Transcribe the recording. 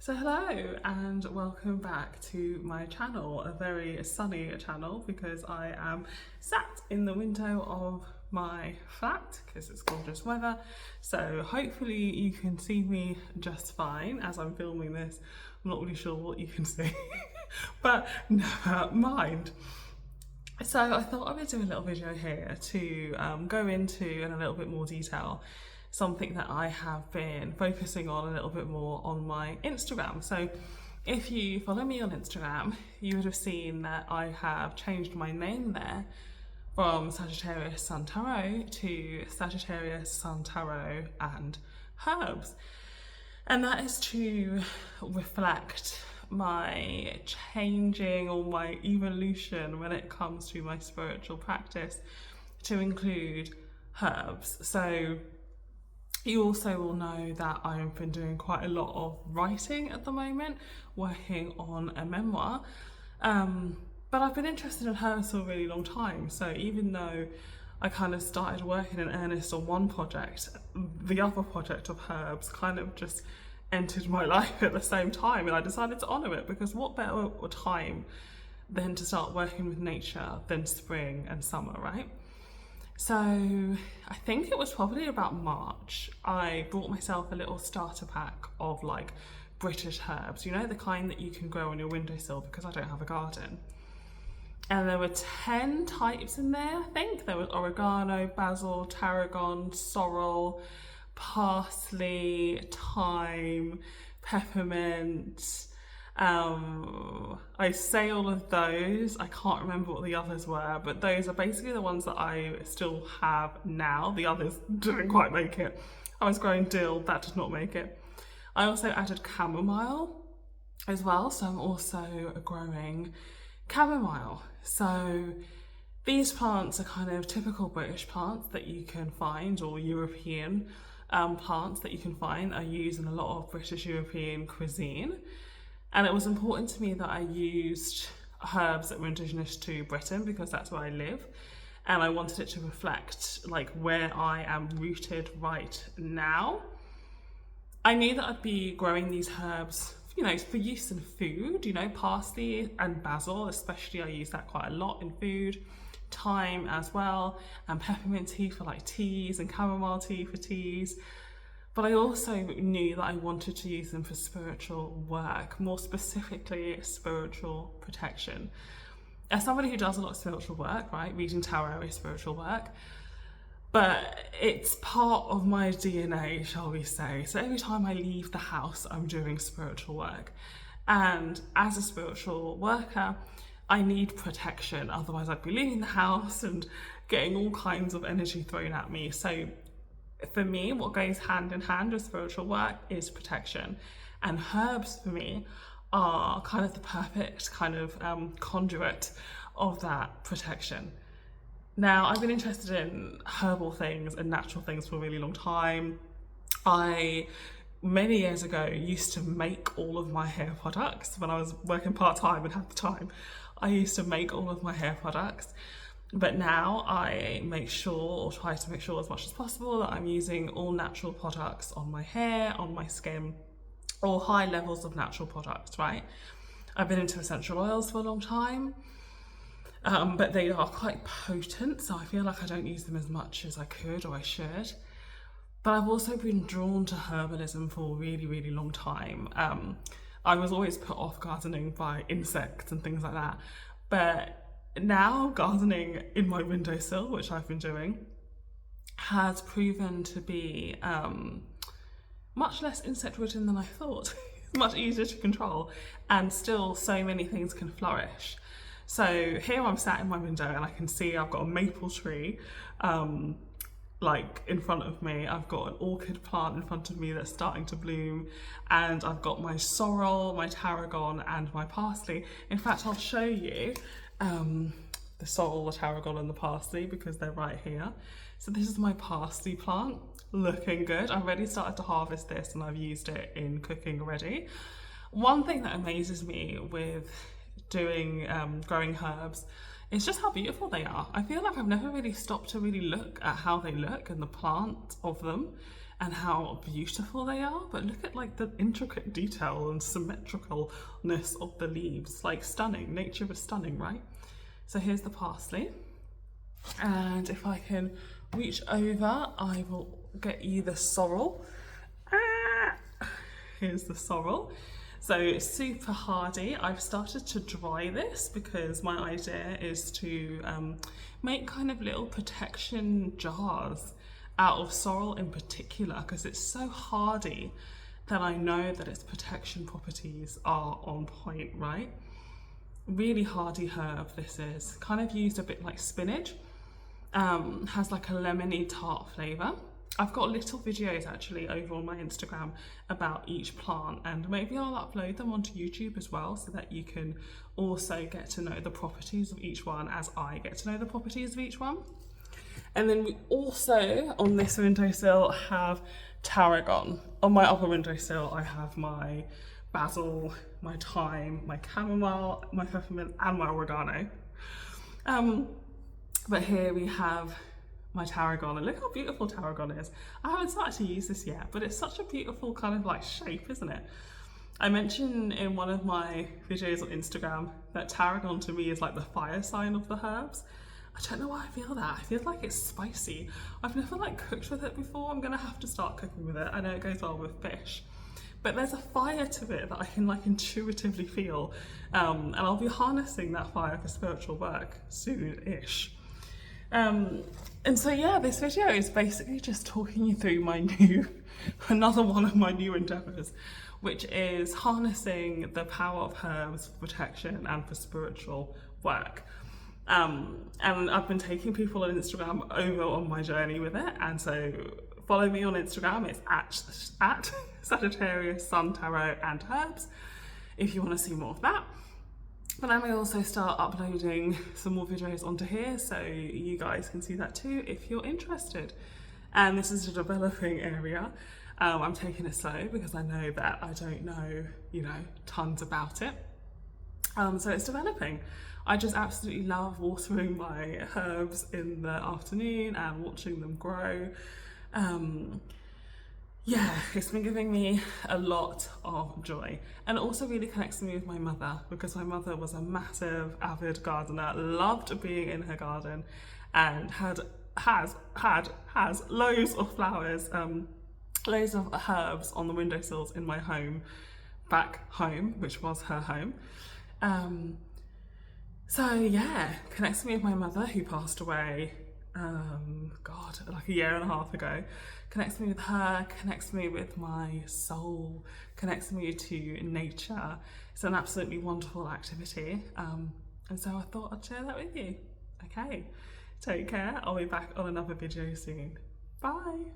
So hello and welcome back to my channel, a very sunny channel because I am sat in the window of my flat because it's gorgeous weather. So hopefully you can see me just fine as I'm filming this. I'm not really sure what you can see, but never mind. So I thought I would do a little video here to go into in a little bit more detail something that I have been focusing on a little bit more on my Instagram. So if you follow me on Instagram, you would have seen that I have changed my name there from Sagittarius Sun Tarot to Sagittarius Sun Tarot and Herbs. And that is to reflect my changing or my evolution when it comes to my spiritual practice to include herbs. So you also will know that I've been doing quite a lot of writing at the moment, working on a memoir. But I've been interested in herbs for a really long time. So even though I kind of started working in earnest on one project, the other project of herbs kind of just entered my life at the same time, and I decided to honour it because what better time than to start working with nature than spring and summer, right? So I think it was probably about March, I bought myself a little starter pack of like British herbs, you know, the kind that you can grow on your windowsill because I don't have a garden. And there were 10 types in there, I think. There was oregano, basil, tarragon, sorrel, parsley, thyme, peppermint. I say all of those, I can't remember what the others were, but those are basically the ones that I still have now. The others didn't quite make it. I was growing dill, that did not make it. I also added chamomile as well, so I'm also growing chamomile. So these plants are kind of typical British plants that you can find, or European plants that you can find, are used in a lot of British European cuisine. And it was important to me that I used herbs that were indigenous to Britain because that's where I live. And I wanted it to reflect like where I am rooted right now. I knew that I'd be growing these herbs, you know, for use in food, you know, parsley and basil, especially I use that quite a lot in food, thyme as well, and peppermint tea for like teas and chamomile tea for teas. But I also knew that I wanted to use them for spiritual work, more specifically spiritual protection. As somebody who does a lot of spiritual work, right, reading tarot is spiritual work, but it's part of my DNA, shall we say. So every time I leave the house, I'm doing spiritual work. And as a spiritual worker, I need protection. Otherwise I'd be leaving the house and getting all kinds of energy thrown at me. So for me, what goes hand in hand with spiritual work is protection. And herbs for me are kind of the perfect kind of conduit of that protection. Now, I've been interested in herbal things and natural things for a really long time. I, many years ago, used to make all of my hair products when I was working part-time and had the time. I used to make all of my hair products. But now I make sure, or try to make sure as much as possible, that I'm using all natural products on my hair, on my skin, or high levels of natural products, right? I've been into essential oils for a long time, but they are quite potent, so I feel like I don't use them as much as I could or I should. But I've also been drawn to herbalism for a really, really long time. I was always put off gardening by insects and things like that, but now gardening in my windowsill, which I've been doing, has proven to be much less insect ridden than I thought. It's much easier to control, and still so many things can flourish. So here I'm sat in my window and I can see I've got a maple tree like in front of me. I've got an orchid plant in front of me that's starting to bloom, and I've got my sorrel, my tarragon and my parsley. In fact, I'll show you the sorrel, the tarragon and the parsley because they're right here. So this is my parsley plant, looking good. I've already started to harvest this and I've used it in cooking already. One thing that amazes me with doing growing herbs is just how beautiful they are. I feel like I've never really stopped to really look at how they look and the plant of them and how beautiful they are, but look at like the intricate detail and symmetricalness of the leaves. Like stunning. Nature was stunning, right? So here's the parsley, and if I can reach over, I will get you the sorrel. Here's the sorrel. So it's super hardy. I've started to dry this because my idea is to make kind of little protection jars out of sorrel in particular, because it's so hardy that I know that its protection properties are on point, right? Really hardy herb this is. Kind of used a bit like spinach. Has like a lemony tart flavour. I've got little videos actually over on my Instagram about each plant, and maybe I'll upload them onto YouTube as well so that you can also get to know the properties of each one as I get to know the properties of each one. And then we also on this windowsill have tarragon. On my other windowsill I have my basil, my thyme, my chamomile, my peppermint and my oregano. But here we have my tarragon, and look how beautiful tarragon is. I haven't started to use this yet, but it's such a beautiful kind of like shape, isn't it? I mentioned in one of my videos on Instagram that tarragon to me is like the fire sign of the herbs. I don't know why I feel that. I feel like it's spicy. I've never like cooked with it before. I'm gonna have to start cooking with it. I know it goes well with fish, but there's a fire to it that I can like intuitively feel, and I'll be harnessing that fire for spiritual work soon-ish. And so yeah, this video is basically just talking you through my another one of my new endeavours, which is harnessing the power of herbs for protection and for spiritual work. And I've been taking people on Instagram over on my journey with it, and so follow me on Instagram. It's at Sagittarius Sun Tarot and Herbs if you want to see more of that. But then we also start uploading some more videos onto here, so you guys can see that too if you're interested. And this is a developing area. I'm taking it slow because I know that I don't know, tons about it. So it's developing. I just absolutely love watering my herbs in the afternoon and watching them grow. Yeah, it's been giving me a lot of joy, and it also really connects me with my mother, because my mother was a massive avid gardener, loved being in her garden, and has loads of flowers, loads of herbs on the windowsills in my home, back home, which was her home. So yeah, connects me with my mother who passed away like a year and a half ago. Connects me with her, connects me with my soul, connects me to nature. It's an absolutely wonderful activity, and so I thought I'd share that with you. Okay, take care. I'll be back on another video soon. Bye.